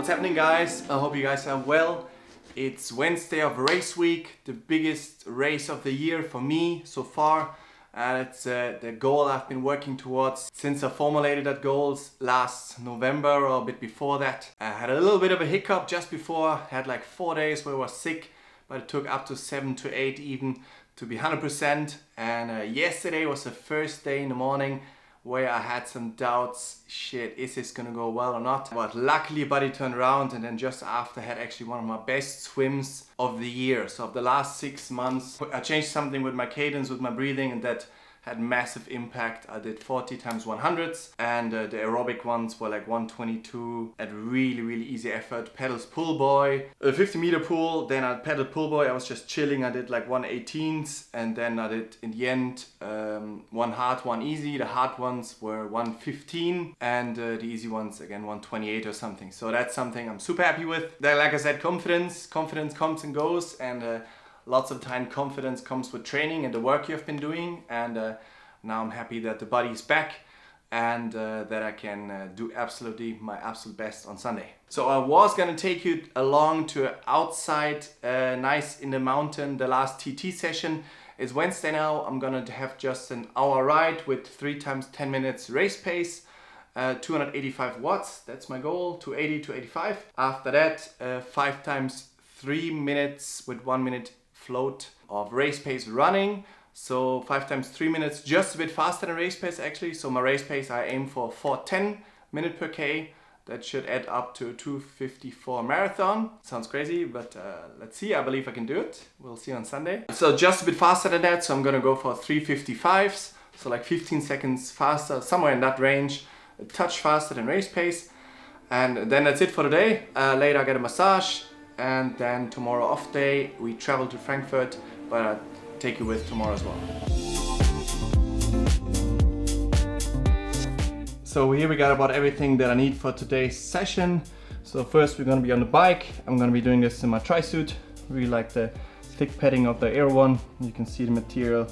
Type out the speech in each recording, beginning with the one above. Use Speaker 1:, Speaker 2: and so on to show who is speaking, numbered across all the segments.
Speaker 1: What's happening, guys? I hope you guys are well. It's Wednesday of race week, the biggest race of the year for me so far. And it's the goal I've been working towards since I formulated that goals last November or a bit before that. I had a little bit of a hiccup just before. I had like 4 days where I was sick, but it took up to 7 to 8 even to be 100%. And yesterday was the first day in the morning where I had some doubts. Shit, is this gonna go well or not? But luckily body turned around, and then just after I had actually one of my best swims of the year. So of the last 6 months, I changed something with my cadence, with my breathing, and that had massive impact. I did 40 times 100s, and the aerobic ones were like 122 at really easy effort. Pedals pull boy, a 50-meter pool, then I pedaled pull boy. I was just chilling. I did like 118s, and then I did in the end one hard, one easy. The hard ones were 115, and the easy ones again 128 or something. So that's something I'm super happy with. Then, like I said, confidence comes and goes, and lots of time confidence comes with training and the work you've been doing, and now I'm happy that the body is back and that I can do absolutely my absolute best on Sunday. So I was gonna take you along to an outside nice in the mountain, the last TT session. It's Wednesday now. I'm gonna have just an hour ride with 3 times 10 minutes race pace, 285 watts, that's my goal, 280 to 85. After that, 5 times 3 minutes with 1 minute float of race pace running. So 5 times 3 minutes, just a bit faster than race pace actually. So my race pace, I aim for 4:10 minute per K. That should add up to a 2:54 marathon. Sounds crazy, but let's see. I believe I can do it. We'll see on Sunday. So just a bit faster than that. So I'm gonna go for 3:55s. So like 15 seconds faster, somewhere in that range. A touch faster than race pace. And then that's it for today. Later I get a massage. And then tomorrow off day, we travel to Frankfurt, but I'll take you with tomorrow as well. So here we got about everything that I need for today's session. So first we're gonna be on the bike. I'm gonna be doing this in my tri-suit. Really like the thick padding of the Air one. You can see the material,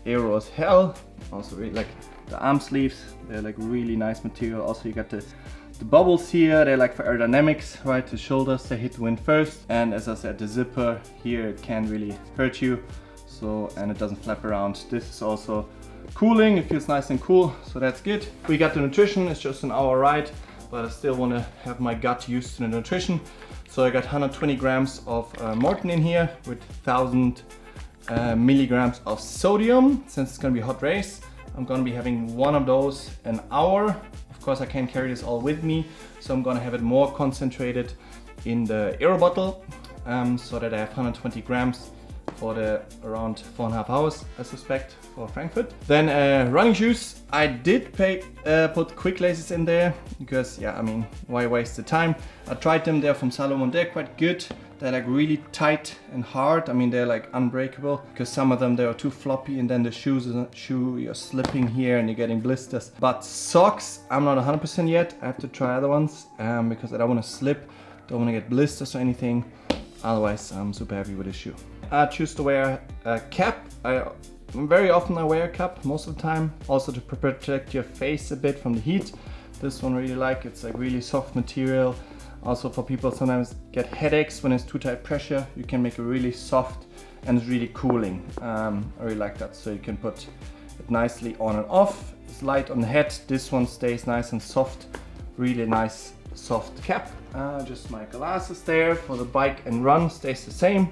Speaker 1: aero as hell. Also really like the arm sleeves. They're like really nice material. Also you got the bubbles here, they're like for aerodynamics, right? The shoulders, they hit the wind first. And as I said, the zipper here, it can't really hurt you. So, and it doesn't flap around. This is also cooling, it feels nice and cool, so that's good. We got the nutrition, it's just an hour ride, but I still want to have my gut used to the nutrition. So I got 120 grams of Morton in here with 1000 milligrams of sodium. Since it's gonna be a hot race, I'm gonna be having one of those an hour. Of course I can't carry this all with me, so I'm gonna have it more concentrated in the Aero bottle, so that I have 120 grams for the around 4.5 hours, I suspect, for Frankfurt. Then running shoes. I did put quick laces in there because, yeah, I mean, why waste the time? I tried them, they're from Salomon, they're quite good. They're like really tight and hard. I mean, they're like unbreakable, because some of them, they are too floppy, and then the shoe, you're slipping here and you're getting blisters. But socks, I'm not 100% yet. I have to try other ones because I don't want to slip, don't want to get blisters or anything. Otherwise, I'm super happy with this shoe. I choose to wear a cap. Very often I wear a cap, most of the time. Also to protect your face a bit from the heat. This one I really like, it's like really soft material. Also for people sometimes get headaches when it's too tight pressure, you can make it really soft and it's really cooling. I really like that, so you can put it nicely on and off. It's light on the head, this one stays nice and soft, really nice soft cap. Just my glasses there for the bike and run stays the same.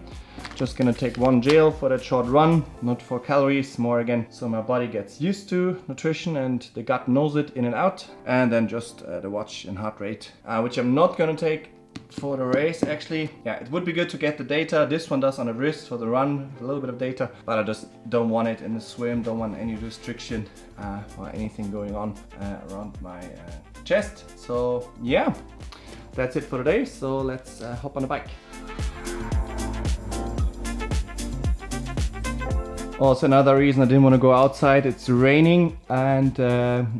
Speaker 1: Just gonna take one gel for that short run, not for calories, more again so my body gets used to nutrition and the gut knows it in and out. And then just the watch and heart rate, which I'm not gonna take for the race actually. Yeah, it would be good to get the data. This one does on the wrist for the run, a little bit of data, but I just don't want it in the swim, don't want any restriction or anything going on around my chest. So yeah, that's it for today. So let's hop on the bike. Also another reason I didn't want to go outside, it's raining, and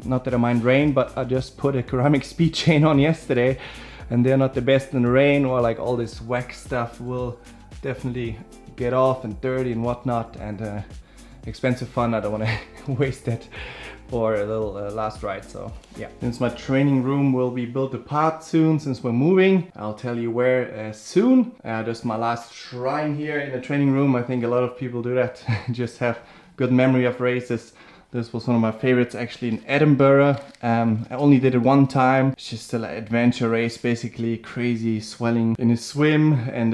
Speaker 1: not that I mind rain, but I just put a ceramic speed chain on yesterday and they're not the best in the rain, or like all this wax stuff will definitely get off and dirty and whatnot, and expensive fun, I don't want to waste that. or a little last ride. So yeah, since my training room will be built apart soon, since we're moving, I'll tell you where soon. Just my last shrine here in the training room. I think a lot of people do that. Just have good memory of races. This was one of my favorites actually in Edinburgh. I only did it one time. It's just an adventure race, basically crazy swelling in a swim and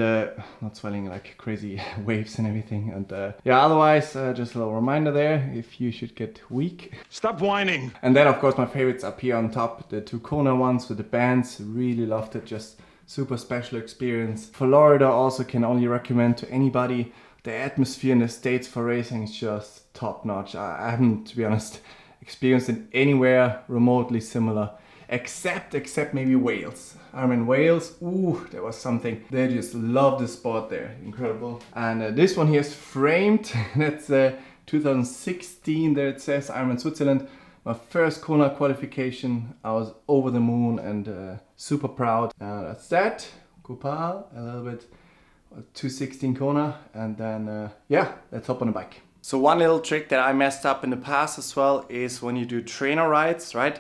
Speaker 1: not swelling, like crazy waves and everything. And yeah, otherwise just a little reminder there if you should get weak.
Speaker 2: Stop whining.
Speaker 1: And then of course my favorites up here on top, the two Kona ones with the bands. Really loved it, just super special experience. Florida also can only recommend to anybody. The atmosphere in the States for racing is just top notch. I haven't, to be honest, experienced it anywhere remotely similar, except maybe Wales. Ironman Wales, ooh, that was something. They just love the sport there, incredible. And this one here is framed. That's 2016. There it says Ironman Switzerland. My first Kona qualification. I was over the moon and super proud. That's that. Kupal, a little bit. 216 Kona, and then yeah, let's hop on the bike. So one little trick that I messed up in the past as well is when you do trainer rides, right?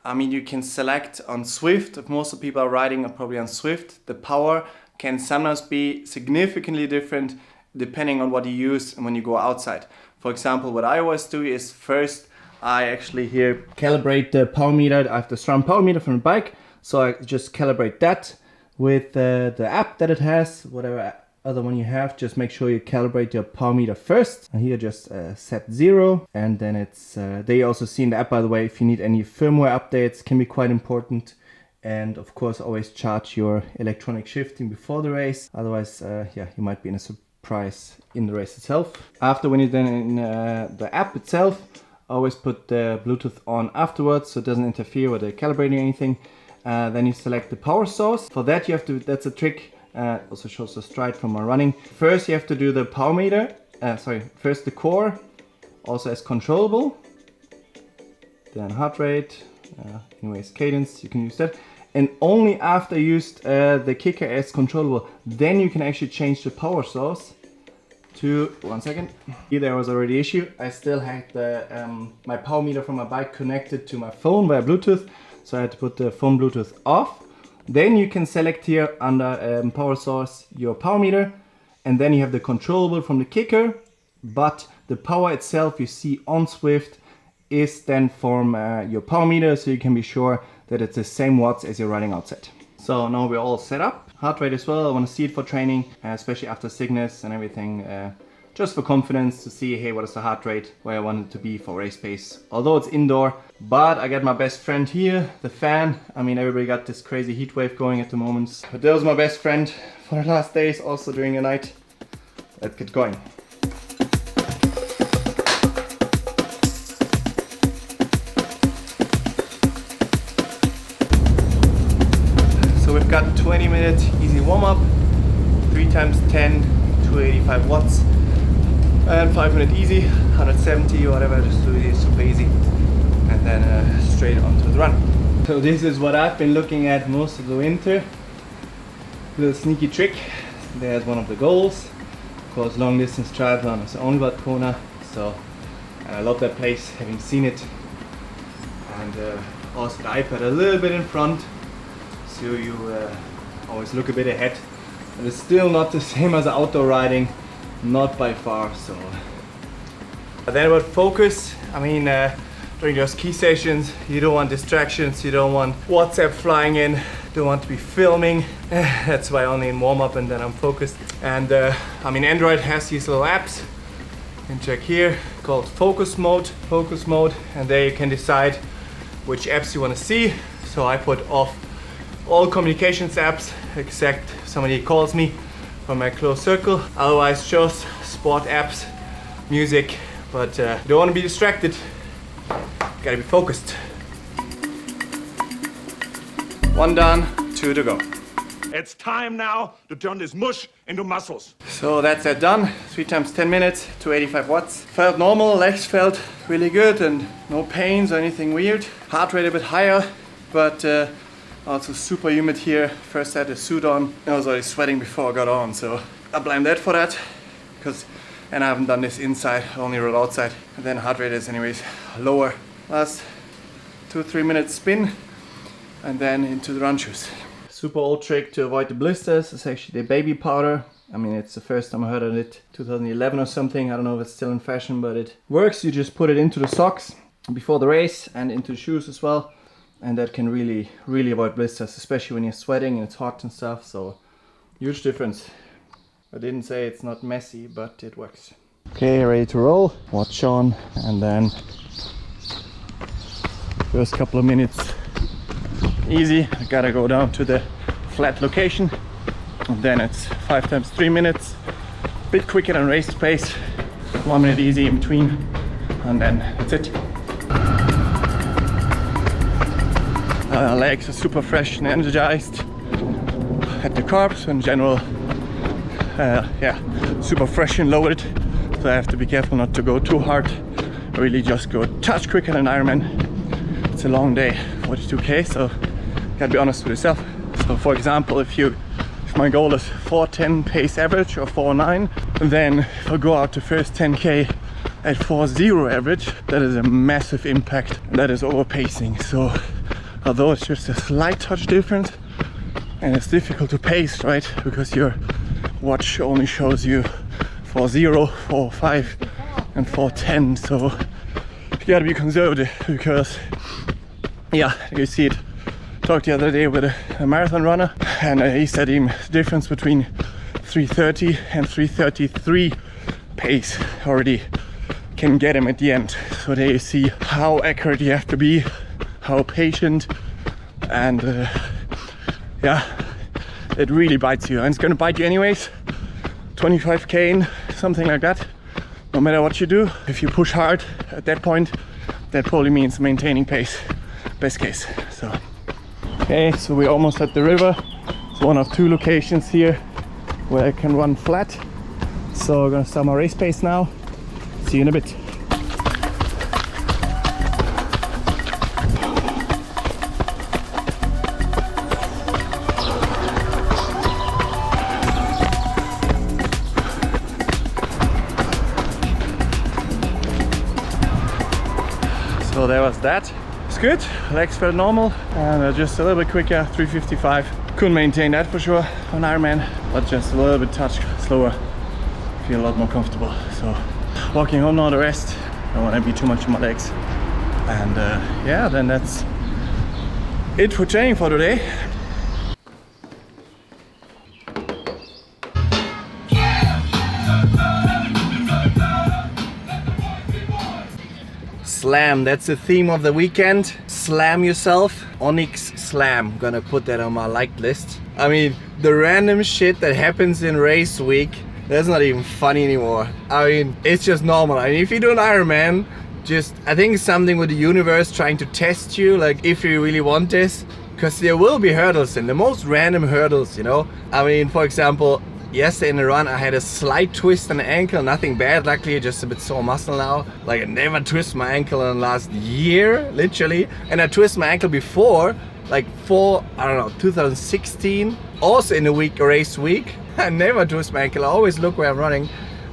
Speaker 1: I mean, you can select on Swift. If most of the people are riding probably on Swift, the power can sometimes be significantly different depending on what you use and when you go outside. For example, what I always do is first I actually here calibrate the power meter. I have the SRAM power meter from the bike, so I just calibrate that with the app that it has, whatever other one you have. Just make sure you calibrate your power meter first. And here just set 0, and then it's they also see in the app, by the way, if you need any firmware updates, can be quite important. And of course always charge your electronic shifting before the race, otherwise yeah, you might be in a surprise in the race itself. After, when you're then in the app itself, always put the Bluetooth on afterwards so it doesn't interfere with the calibrating or anything. Then you select the power source. For that you have to, that's a trick, also shows the stride from my running. First you have to do the power meter, first the core, also as controllable. Then heart rate, anyways cadence, you can use that. And only after you used the kicker as controllable, then you can actually change the power source to, one second. Here there was already an issue. I still had the, my power meter from my bike connected to my phone via Bluetooth. So I had to put the phone Bluetooth off. Then you can select here under power source your power meter, and then you have the controllable from the kicker, but the power itself you see on Swift is then from your power meter, so you can be sure that it's the same watts as you're running outside. So now we're all set up. Heart rate as well, I want to see it for training, especially after Cygnus and everything. Just for confidence to see, hey, what is the heart rate, where I want it to be for race pace. Although it's indoor, but I got my best friend here, the fan. I mean, everybody got this crazy heat wave going at the moment. But that was my best friend for the last days, also during the night. Let's get going. So we've got 20-minute easy warm-up, 3 times 10, 285 watts. And 5-minute easy, 170 or whatever, just do it super easy. And then straight onto the run. So this is what I've been looking at most of the winter. Little sneaky trick. There's one of the goals. Of course, long distance triathlon is only about Kona. So I love that place, having seen it. And also the iPad a little bit in front. So you always look a bit ahead. But it's still not the same as outdoor riding. Not by far, so. But then about focus, I mean, during those key sessions, you don't want distractions, you don't want WhatsApp flying in, don't want to be filming. That's why only in warm-up and then I'm focused. And I mean, Android has these little apps. You can check here, called Focus Mode, and there you can decide which apps you want to see. So I put off all communications apps, except somebody calls me from my close circle. Otherwise just sport apps, music, but you don't want to be distracted. Gotta be focused. 1 done, 2 to go.
Speaker 2: It's time now to turn this mush into muscles.
Speaker 1: So that's that done. 3 times 10 minutes, 285 watts. Felt normal, legs felt really good and no pains or anything weird. Heart rate a bit higher, but also super humid here. First I had a suit on. I was already sweating before I got on, so I blame that for that. And I haven't done this inside, I only rode outside. And then heart rate is anyways lower. Last 2-3 minutes spin and then into the run shoes. Super old trick to avoid the blisters is actually the baby powder. I mean, it's the first time I heard of it, 2011 or something. I don't know if it's still in fashion, but it works. You just put it into the socks before the race and into the shoes as well. And that can really, really avoid blisters, especially when you're sweating and it's hot and stuff. So huge difference. I didn't say it's not messy, but it works. Okay, ready to roll. Watch on, and then first couple of minutes easy. I gotta go down to the flat location, and then it's 5 times 3 minutes, a bit quicker than race pace, 1 minute easy in between, and then that's it. Legs are super fresh and energized at the carbs in general. Yeah, super fresh and loaded, so I have to be careful not to go too hard. I really just go a touch quicker than Ironman. It's a long day, 42k, so you gotta be honest with yourself. So for example, if my goal is 4:10 pace average or 4:09, then if I go out the first 10k at 4:0 average, that is a massive impact. That is overpacing. So although it's just a slight touch difference, and it's difficult to pace, right? Because your watch only shows you 4:0, 4:05 and 4:10. So you gotta be conservative, because yeah, you see it. Talked the other day with a marathon runner, and he said the difference between 3:30 and 3:33 pace already can get him at the end. So there you see how accurate you have to be, how patient, and yeah, it really bites you, and it's gonna bite you anyways. 25k in, something like that, no matter what you do. If you push hard at that point, that probably means maintaining pace, best case. So okay, so we're almost at the river. It's one of 2 locations here where I can run flat. So I'm gonna start my race pace now. See you in a bit. So there was that. It's good, legs felt normal, and just a little bit quicker, 3:55. Couldn't maintain that for sure on Ironman, but just a little bit touch slower, feel a lot more comfortable. So walking home now, the rest. Don't want to be too much on my legs. And yeah, then that's it for training for today. Slam, that's the theme of the weekend. Slam yourself. Onyx Slam. Gonna put that on my like list. I mean, the random shit that happens in race week, that's not even funny anymore. I mean, it's just normal. I mean, if you do an Ironman, I think it's something with the universe trying to test you, like if you really want this, because there will be hurdles, and the most random hurdles, you know. I mean, for example, yesterday in the run, I had a slight twist on the ankle, nothing bad, luckily, just a bit sore muscle now. Like, I never twist my ankle in the last year, literally. And I twist my ankle before, like I don't know, 2016, also in a race week. I never twist my ankle, I always look where I'm running.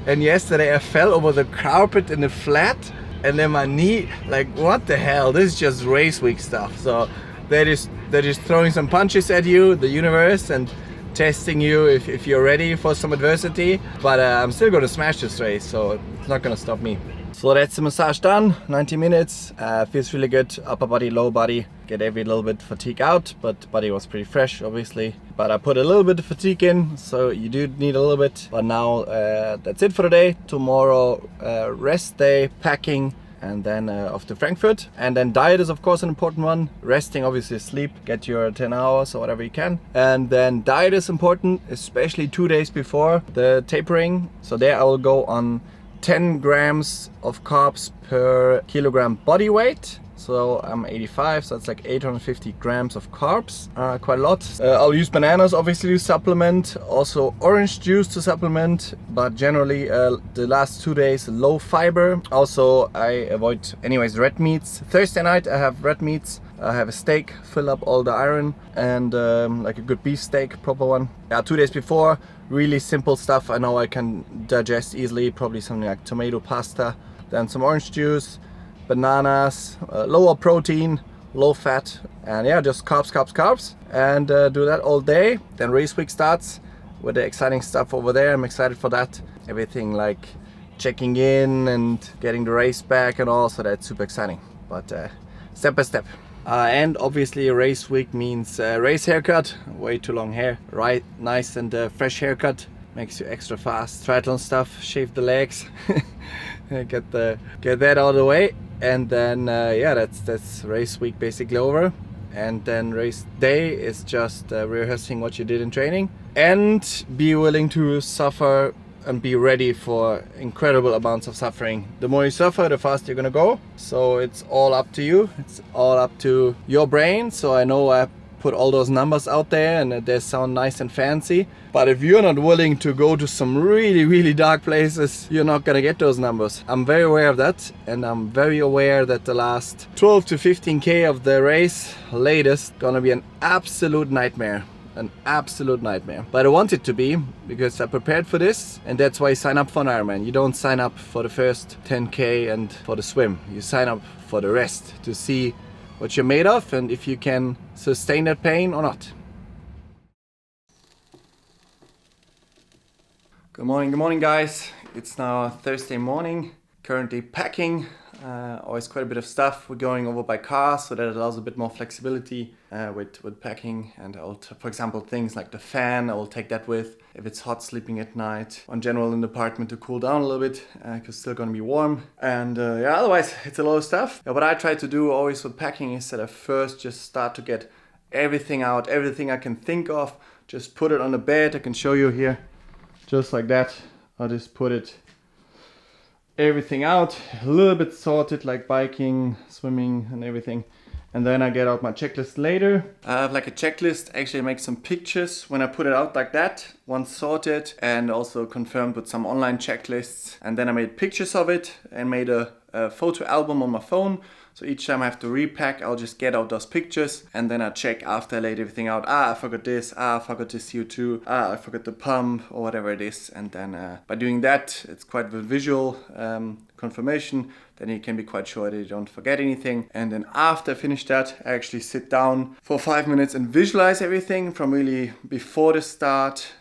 Speaker 1: And yesterday I fell over the carpet in the flat, and then my knee, like, what the hell, this is just race week stuff. So they're just throwing some punches at you, the universe, and testing you if you're ready for some adversity. But I'm still gonna smash this race, so it's not gonna stop me. So that's the massage done, 90 minutes, feels really good, upper body, lower body, get every little bit fatigue out, but body was pretty fresh obviously. But I put a little bit of fatigue in, so you do need a little bit. But now that's it for today. Tomorrow rest day, packing, and then off to Frankfurt. And then diet is of course an important one. Resting, obviously sleep, get your 10 hours or whatever you can. And then diet is important, especially 2 days before the tapering. So there I will go on 10 grams of carbs per kilogram body weight. So I'm 85, so it's like 850 grams of carbs, quite a lot. I'll use bananas obviously to supplement, also orange juice to supplement, but generally the last 2 days low fiber. Also I avoid anyways red meats. Thursday night I have red meats. I have a steak, fill up all the iron, and like a good beef steak, proper one. Yeah, 2 days before, really simple stuff I know I can digest easily, probably something like tomato pasta, then some orange juice, bananas, lower protein, low fat, and yeah, just carbs, and do that all day. Then race week starts with the exciting stuff over there. I'm excited for that. Everything like checking in and getting the race back and all, so that's super exciting. But step by step. And obviously race week means race haircut. Way too long hair, right? Nice and fresh haircut. Makes you extra fast. Triathlon stuff, shave the legs, get that out of the way, and then yeah, that's race week basically over. And then race day is just rehearsing what you did in training, and be willing to suffer and be ready for incredible amounts of suffering. The more you suffer, the faster you're gonna go. So it's all up to you. It's all up to your brain. So I know I put all those numbers out there and they sound nice and fancy, but if you're not willing to go to some really dark places, you're not gonna get those numbers. I'm very aware of that, and I'm very aware that the last 12 to 15k of the race latest gonna be an absolute nightmare. An absolute nightmare. But I want it to be, because I prepared for this, and that's why you sign up for an Ironman. You don't sign up for the first 10k and for the swim. You sign up for the rest, to see what you're made of and if you can sustain that pain or not. Good morning guys. It's now Thursday morning. Currently packing. Always quite a bit of stuff. We're going over by car, so that allows a bit more flexibility with packing. And for example, things like the fan, I will take that with if it's hot sleeping at night. In general, in the apartment to cool down a little bit, because it's still going to be warm. And yeah, otherwise it's a lot of stuff. What I try to do always with packing is that I first just start to get everything out, everything I can think of. Just put it on the bed. I can show you here, just like that. I'll just put it everything out, a little bit sorted, like biking, swimming and everything, and then I get out my checklist later. I have like a checklist, actually make some pictures when I put it out like that, once sorted and also confirmed with some online checklists, and then I made pictures of it and made a photo album on my phone. So each time I have to repack, I'll just get out those pictures, and then I check after I laid everything out. I forgot this. I forgot the CO2. I forgot the pump, or whatever it is. And then by doing that, it's quite a visual confirmation. Then you can be quite sure that you don't forget anything. And then after I finish that, I actually sit down for 5 minutes and visualize everything from really before the start,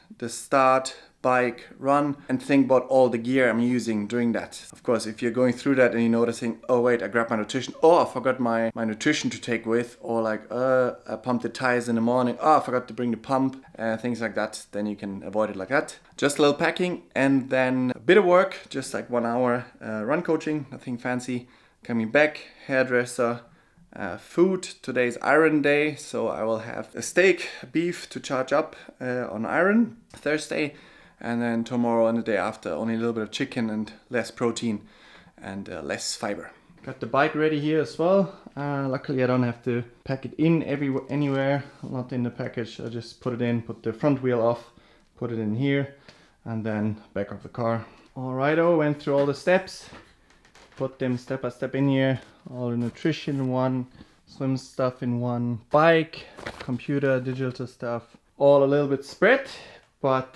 Speaker 1: bike, run, and think about all the gear I'm using during that. Of course, if you're going through that and you're noticing, oh wait, I grabbed my nutrition, oh I forgot my nutrition to take with, or like I pumped the tires in the morning, oh I forgot to bring the pump, things like that, then you can avoid it like that. Just a little packing, and then a bit of work, just like 1 hour run coaching, nothing fancy. Coming back, hairdresser, food. Today's iron day, so I will have a steak, beef to charge up on iron Thursday. And then tomorrow and the day after, only a little bit of chicken and less protein and less fiber. Got the bike ready here as well. Luckily I don't have to pack it in anywhere, not in the package. I just put it in, put the front wheel off, put it in here, and then back of the car. Alrighto, went through all the steps, put them step by step in here. All the nutrition in one, swim stuff in one, bike, computer, digital stuff, all a little bit spread, but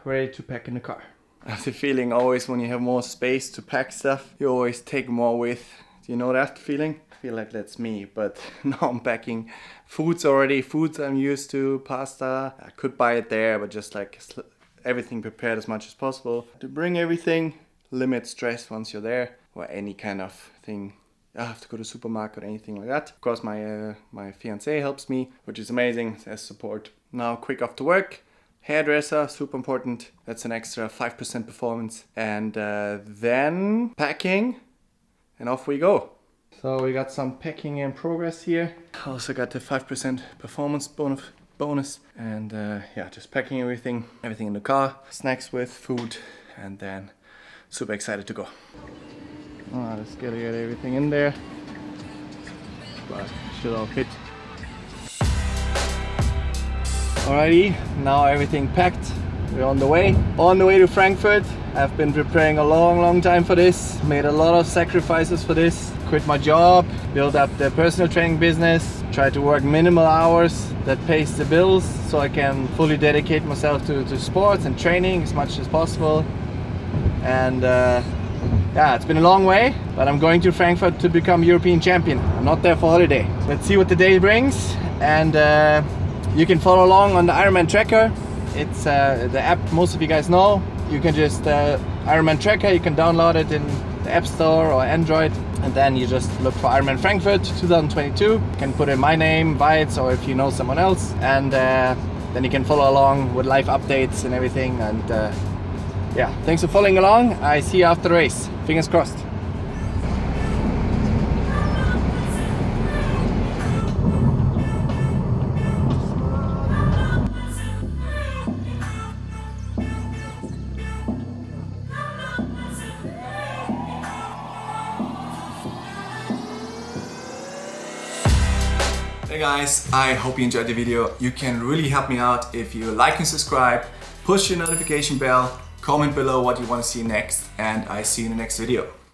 Speaker 1: ready to pack in the car. I have the feeling always when you have more space to pack stuff, you always take more with. Do you know that feeling? I feel like that's me, but now I'm packing foods already, foods I'm used to, pasta. I could buy it there, but just like everything prepared as much as possible. To bring everything, limit stress once you're there, or any kind of thing. I have to go to the supermarket or anything like that. Of course, my fiance helps me, which is amazing as support. Now, quick off to work. Hairdresser, super important. That's an extra 5% performance. And then packing, and off we go. So we got some packing in progress here. Also got the 5% performance bonus. And yeah, just packing everything in the car. Snacks with, food, and then super excited to go. Just gotta get everything in there. But should all fit. Alrighty, now everything packed. We're on the way to Frankfurt. I've been preparing a long time for this, made a lot of sacrifices for this. Quit my job, build up the personal training business, try to work minimal hours that pays the bills so I can fully dedicate myself to sports and training as much as possible. And yeah, it's been a long way, but I'm going to Frankfurt to become European champion. I'm not there for holiday. Let's see what the day brings, and you can follow along on the Ironman tracker. It's the app most of you guys know. You can just Ironman tracker, you can download it in the App Store or Android, and then you just look for IRONMAN Frankfurt 2022. You can put in my name, Weitz, or if you know someone else, and then you can follow along with live updates and everything. And yeah, thanks for following along. I see you after the race. Fingers crossed.
Speaker 3: Hey guys, I hope you enjoyed the video. You can really help me out if you like and subscribe, push your notification bell, comment below what you want to see next, and I see you in the next video.